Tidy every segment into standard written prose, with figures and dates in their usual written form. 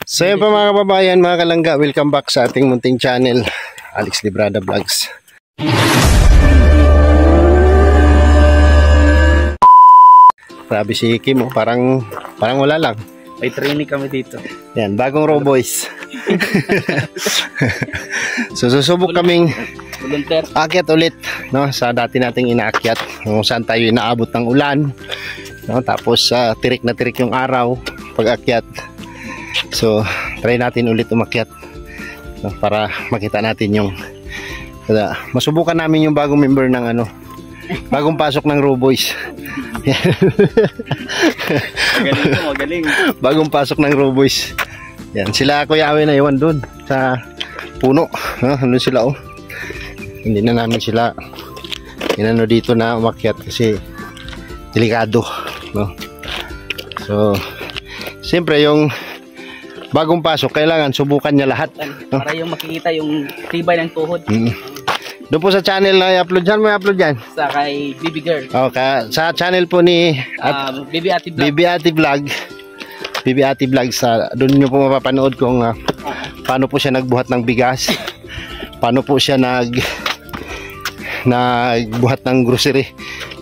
So yun pa mga kababayan, mga kalangga, welcome back sa ating munting channel, Alex Librada Vlogs. Grabe si Kim, parang wala lang. May training kami dito. Yan, bagong raw boys. So susubok kaming akyat ulit, no, sa dati nating inaakyat, kung saan tayo inaabot ng ulan, no, tapos tirik na tirik yung araw pag-akyat. So try natin ulit umakyat, no, para makita natin yung masubukan namin yung bagong member ng bagong pasok ng Raw Boys. Magaling. Bagong pasok ng Raw Boys. Yan, sila Kuya Awe na iwan doon sa puno, no? Ano sila, oh. Hindi na namin sila inano dito na umakyat kasi delikado, no? So siyempre yung bagong pasok kailangan subukan niya lahat, no? Para yung makikita yung tibay ng tuhod. Doon po sa channel na i-upload dyan, may upload dyan sa kay Bibi Girl. Okay, sa channel po ni Bibi Ate Vlog. Bibi Ate Vlog, doon nyo po mapapanood kung paano po siya nagbuhat ng bigas, paano po siya nagbuhat ng grocery,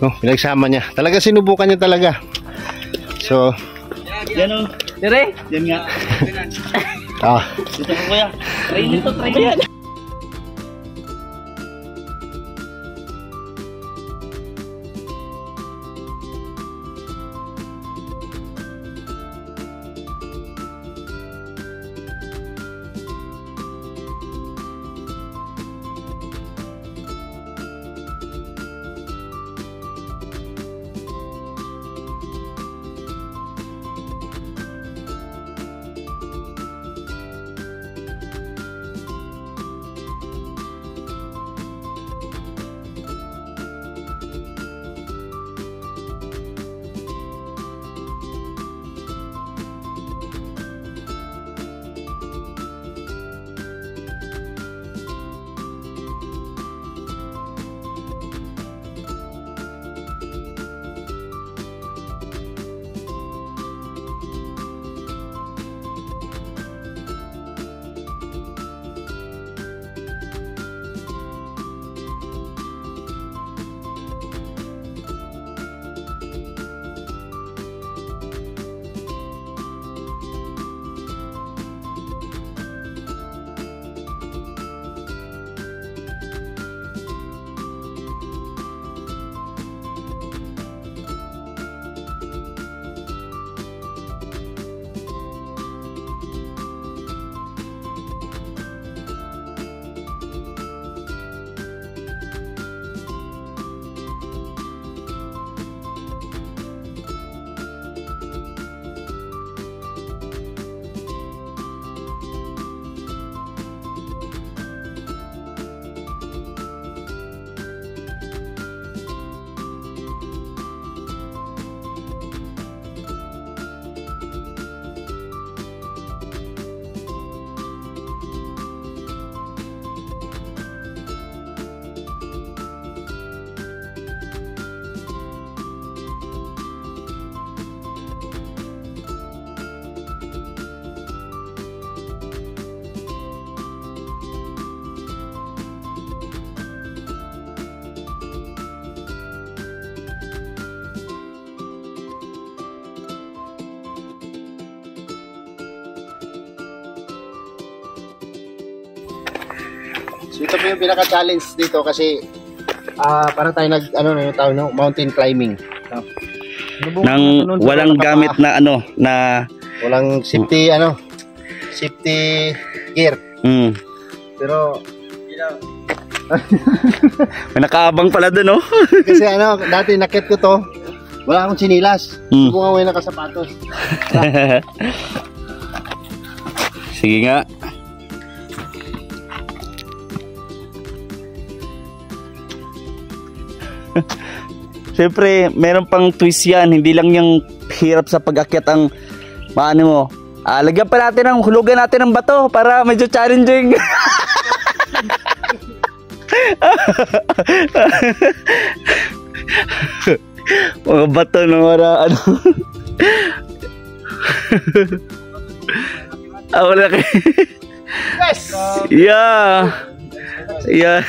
no? Pinagsama niya, talaga sinubukan niya talaga. So yan o, dire, yan nga. Dito ko kuya, try nito, try yan. So ito po yung pinaka-challenge dito kasi parang tayo mountain climbing. Nang walang gamit na walang safety safety gear. Pero may nakaabang pala doon, no? Kasi dati nakit ko to, wala akong sinilas. Subukan ko yung nakasapatos. Sige nga. Siyempre, meron pang twist yan. Hindi lang yung hirap sa pag-akyat ang maano mo. Lagyan pa natin hulugan natin ng bato para medyo challenging. Mga bato na wala Wala kayo. Yes! Yeah. Yeah.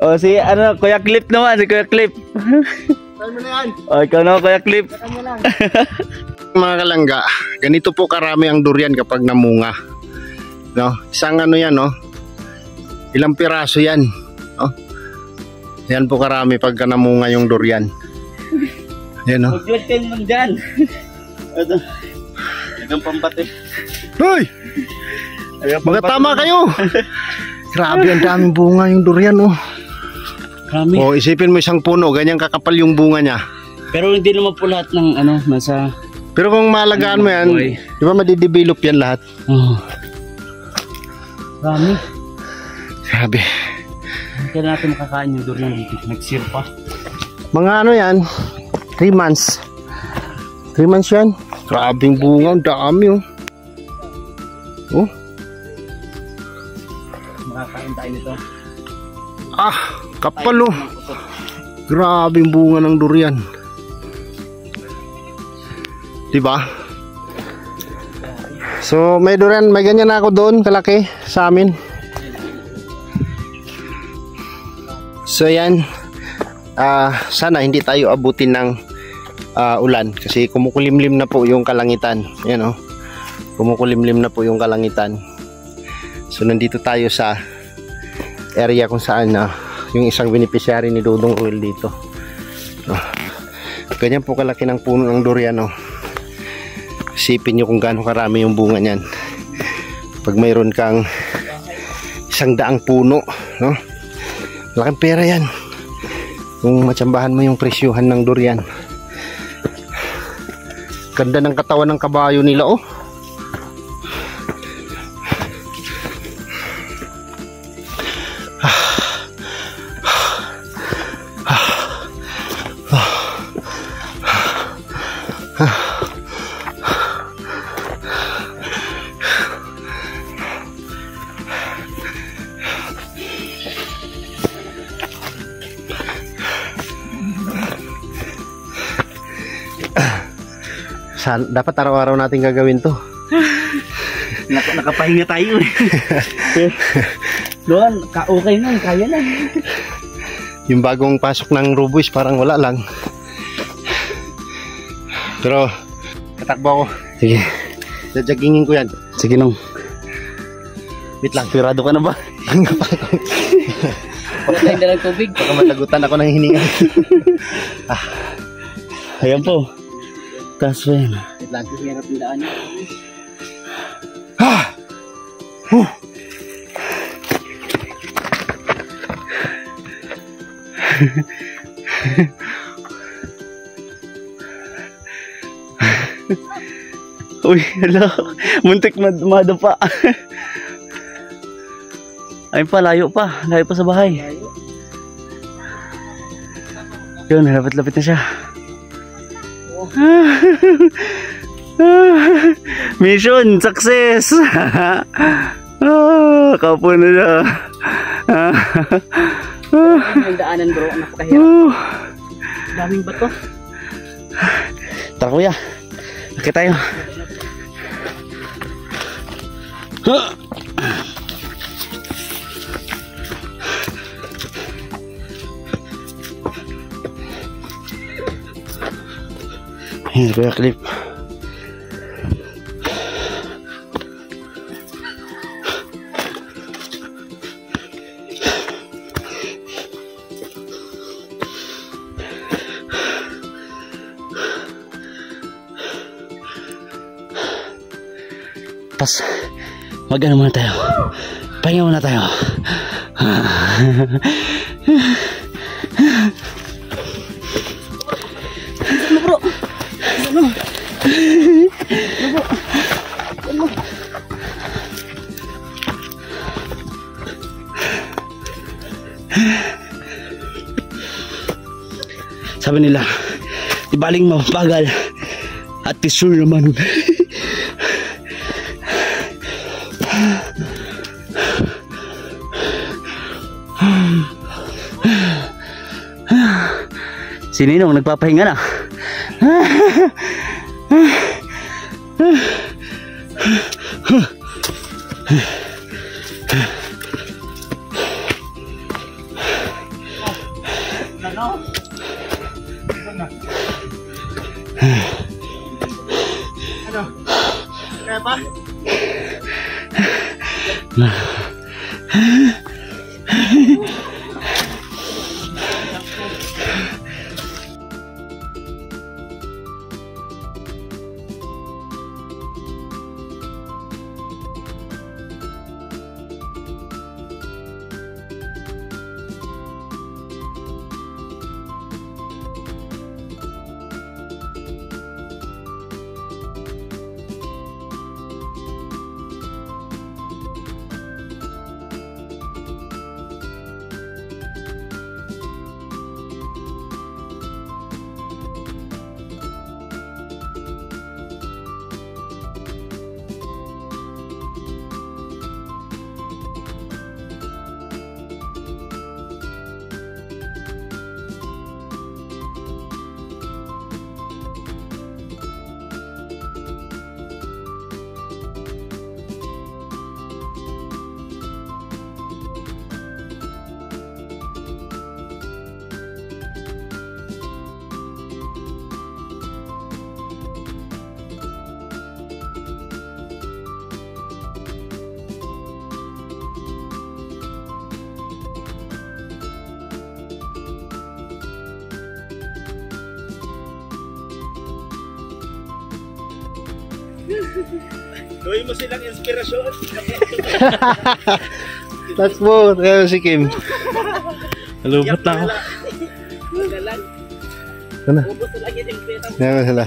O si ano, Kuya Clip naman, si Kuya Clip. Try mo na yan. O ikaw na, Kuya Clip. Mga kalangga, ganito po karami ang durian kapag namunga. No? Isang ano yan, no? Ilang piraso yan. No? Yan po karami pagka namunga yung durian. Yan, no? Mag-join kayo naman dyan. Ito. Hanggang pambate. Hoy! Magatama kayo! Grabe, ang daming bunga yung durian, oh. Kami. O, isipin mo isang puno, ganyan kakapal yung bunga niya. Pero hindi naman po lahat ng ano, nasa... Pero kung malagaan mo yan, Boy. di ba madidevelop yan lahat? Oh. Kami. Grabe. Hindi na natin makakain yung durian dito. Nagsirpa. Mga ano yan, 3 months. 3 months yan. Grabing bunga, ang dami, oh. Oh. Makakain tayo nito. Ah, kapal, oh. Grabing bunga ng durian. Diba? So, may durian, may ganyan na ako doon, kalaki, sa amin. So, yan. Sana hindi tayo abutin ng ulan kasi kumukulimlim na po yung kalangitan. Yan, oh. Kumukulimlim na po yung kalangitan. So, nandito tayo sa area kung saan yung isang beneficiary ni Dudong Ruel dito. Ganyan po kalaki ng puno ng durian, oh. Isipin nyo kung gaano karami yung bunga niyan. Pag mayroon kang 100 puno, no? Laking pera yan. Kung matsambahan mo yung presyuhan ng durian. Ganda ng katawan ng kabayo nila, oh. Dapat araw-araw natin gagawin to. Nakapahinga tayo eh. Doon, okay na, kaya na. Yung bagong pasok ng Rubuis parang wala lang. Pero katakbo ako. Sige. Jajoggingin ko yan. Sige nung. Wait lang. Pirado ka na ba? Pagkain na ng tubig. Baka matagutan ako ng hininga. Ayan po. Taas pa yan. Wait lang, hirap yung daan. Uy, hala. Muntik madapa. Ayun pa, layo pa. Layo pa sa bahay. Yun, lapit-lapit na siya. Mission success. Kapo na siya. Yung daanan bro, napakahirap. Daming bato. Tara kuya, nakit tayo. Ayan, Kuya Clip. Pas, mag-ano muna tayo. Pahinga muna tayo. Ano bro? Ano? Ano? Sabi nila, ibaling mapagal at tisur naman. Si Ninong nagpapahinga na. Ano? Ano? Kaya pa? Gawin mo silang inspirasyon. Takbo, kaya si Kim. Halubot na ako. Ano? Ubus na lagi yung pera. Ano sila?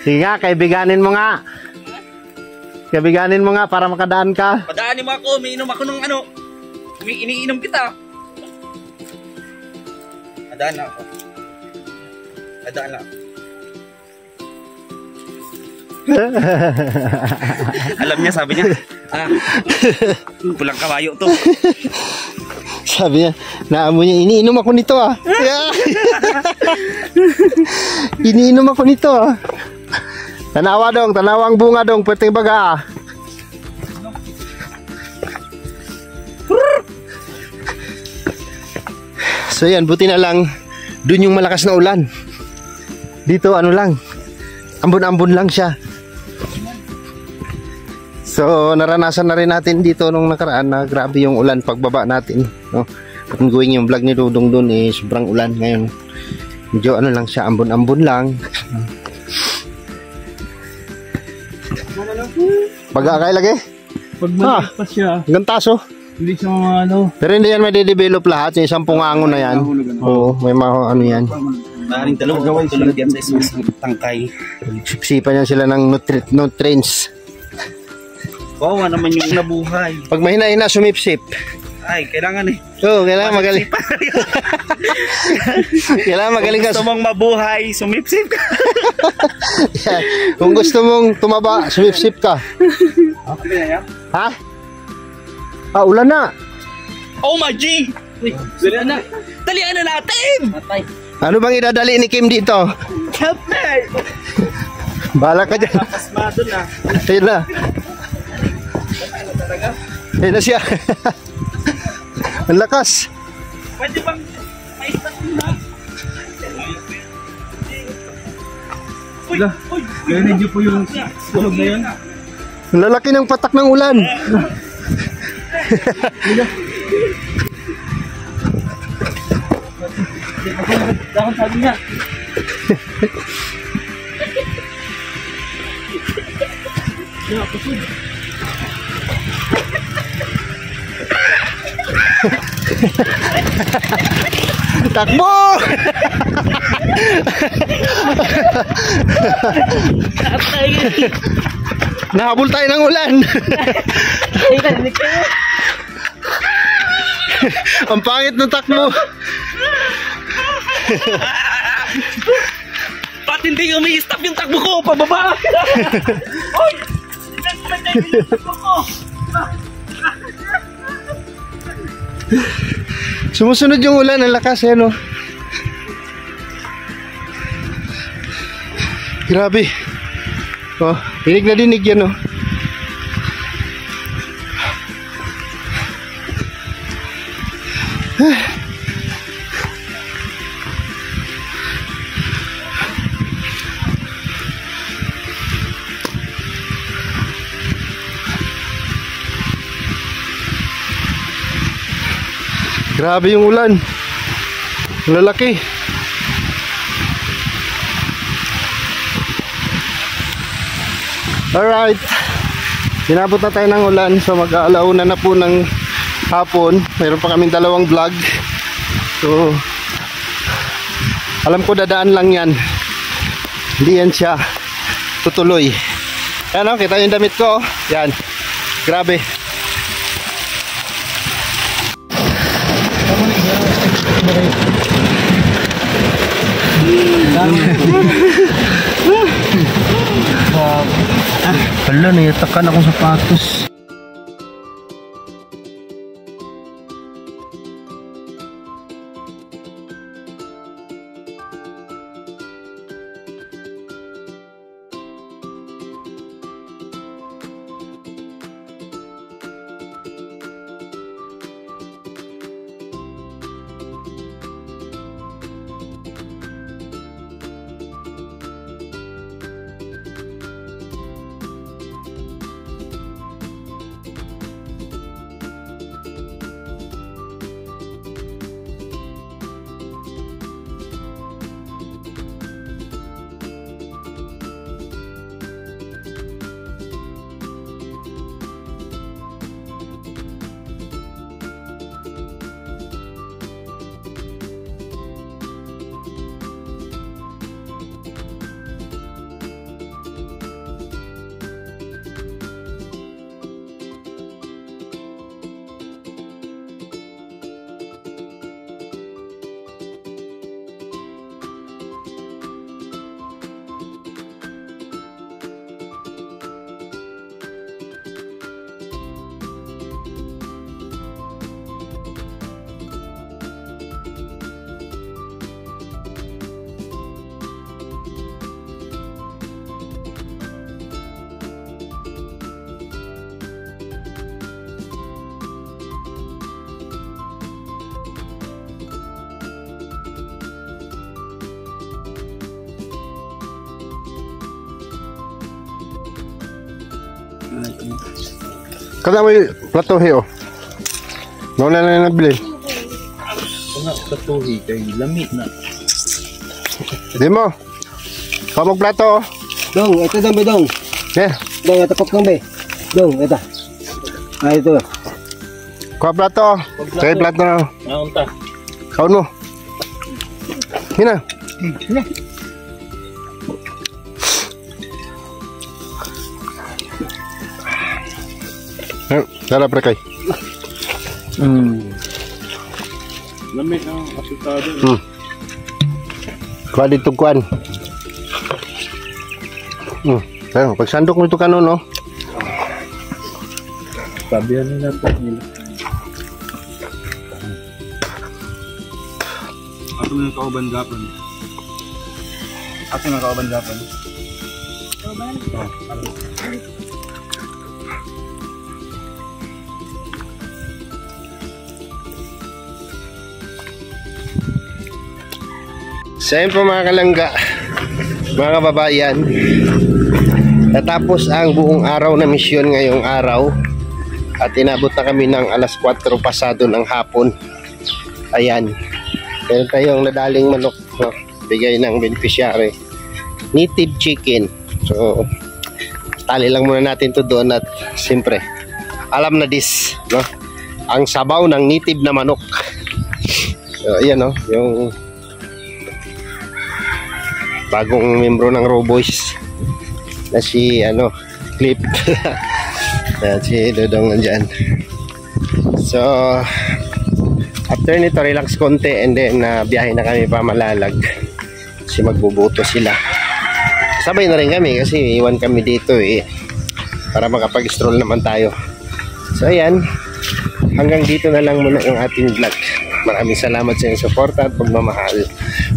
Sige nga, kaibiganin mo nga. Kaibiganin mo nga para makadaan ka. Padaanin mo ako, umiinom ako ng ano. Iniinom kita. Padaan na ako. Padaan na ako. Alam niya, sabi niya, pulang kabayo to. Sabi niya, naamoy niya, iniinom ako nito ah. Iniinom ako nito ah. Tanawa dong, tanawang bunga dong, pweteng baga ah. So yan, buti na lang, dun yung malakas na ulan. Dito ano lang, ambon-ambon lang siya. So naranasan na rin natin dito nung nakaraan na grabe yung ulan pagbaba natin, no? Ongoing yung vlog ni Dudong doon eh, sobrang ulan ngayon. Medyo ano lang siya, ambon-ambon lang. Pag-akay lagi? Pag maliit pa siya, Gantaso. hindi siya mga ano. Pero hindi yan madidevelop lahat, yung isang pungango na yan. Oo, may mga ano yan. Maaaring dalawa tulad yan sa isang tangkay. Sipan yan sila ng nutrients. Bawa naman yung nabuhay. Pag mahina-hina, sumipsip. Ay, kailangan eh. Oo, kailangan magaling. Kailangan magaling ka. Kung gusto mong mabuhay, sumipsip ka. Yan. Kung gusto mong tumaba, sumipsip ka. Ha? Ah, ulan na. Oh my G! Uy, wala na. Talian na natin! Matay. Ano bang idadali ni Kim dito? Help me! Bahala ka dyan. Pasmado na. Ayun na. Ayun na siya. Ang lakas. Pwede bang maistat mo na? Uy! Uy! Ganyan niyo po yung sulog na yun. Ang lalaki ng patak ng ulan. Dahon sabi niya. Ya, pusod. Takbo! Nahabol tayo ng ulan. Ang pangit ng takbo. Ba't hindi umi-stop yung takbo ko? Pababa! Uy! Yung takbo ko! Sumusunod yung ulan, ang lakas eh, no? Grabe. Oh, dinig na dinig yan oh. Grabe yung ulan. Lalaki. Alright. Inabot na tayo ng ulan. So mag-aalauna na po ng hapon. Mayroon pa kaming dalawang vlog. So alam ko dadaan lang yan. Hindi yan siya tutuloy. Yan o, kita yung damit ko. Yan. Grabe. Wala, nayatakan akong sapatos. Kada mo yung platohe oh. Nauna na nabili. Nga, platohe kay lamit na. Di mo. Kamag plato oh. Dong, ito dong be dong. Yeah. Dong, ito pop dong be. Dong, ito. Ah, ito. Kuha plato oh. Kaya plato na. Naunta. Kaon mo. Hina. Hina. Sarap pre kay. Lamit ang asukado. Kuha dito kuan. Pero pag sandok mo ito kanon no. Sabihan nila po nila. Ato na kauban-gapan. Ato na kauban-gapan. Kauban? So yun po mga kalangga, mga kababayan, natapos ang buong araw na misyon ngayong araw at inabot na kami ng alas 4 pasado ng hapon. Ayan, meron tayong nadaling manok, no? Bigay ng beneficiary, native chicken. So tali lang muna natin to doon at siyempre alam na this, no? Ang sabaw ng native na manok. So ayan no, yung bagong membro ng Raw Boys na si Clip. Si Dodong nandyan. So after nito relax konti and then biyahe na kami pa Malalag kasi magbubuto sila. Sabay na rin kami kasi iwan kami dito para makapag-stroll naman tayo. So ayan, hanggang dito na lang muna yung ating vlog. Maraming salamat sa inyong suporta at pagmamahal.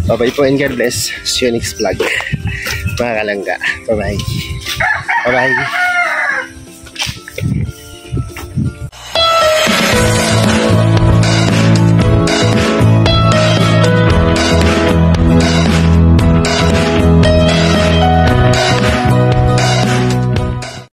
Bye bye po and God bless. See you next vlog mga kalangga. Bye bye. Bye-bye.